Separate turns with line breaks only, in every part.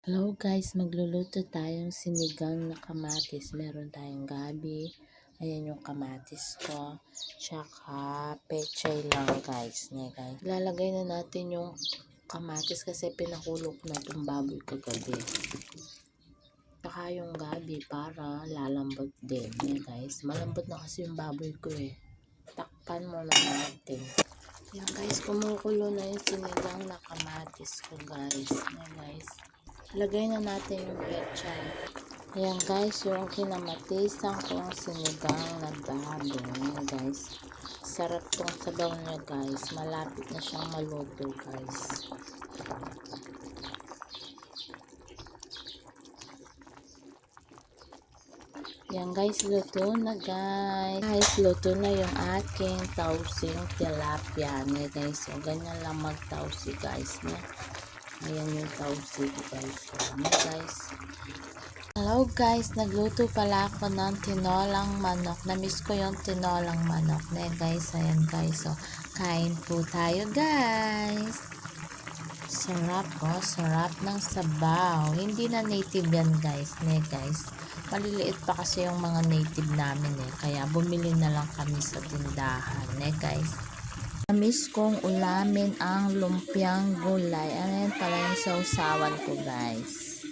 Hello guys, magluluto tayong sinigang na kamatis. Meron tayong gabi. Ayan yung kamatis ko. Tsaka pechay lang guys. Lalagay na natin yung kamatis kasi pinakulok na itong baboy kagabi. Tsaka yung gabi para lalambot din. Guys, malambot na kasi yung baboy ko eh. Takpan muna natin. Ayan guys, kumukulo na yung sinigang na kamatis ko guys. Guys. Lagay na natin yung pechay. Ayan guys, yung kinamatisan kong sinigang na baboy. Ayan guys. Sarap tong sabaw niya guys. Malapit na siyang maluto guys. Ayan guys, luto na guys. Guys, luto na yung aking tausing tilapia. Ayan guys, so ganyan lang mag-tausi guys. Ayan yung tausi guys. Ayan guys. Hello guys, nagluto pala ako ng tinolang manok. Namiss ko yung tinolang manok. Guys, ayan guys. So, kain po tayo guys. Sarap sarap ng sabaw. Hindi na native yan guys. Guys. Maliliit pa kasi yung mga native namin Kaya bumili na lang kami sa tindahan guys. Namiss kong ulamin ang lumpiang gulay. Ayan pala yung sausawan ko guys.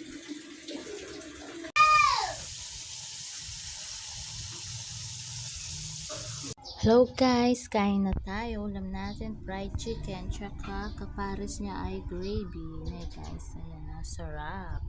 Hello guys, kain na tayo. Ulam natin fried chicken. Tsaka kapares niya ay gravy. Guys, ayan sarap.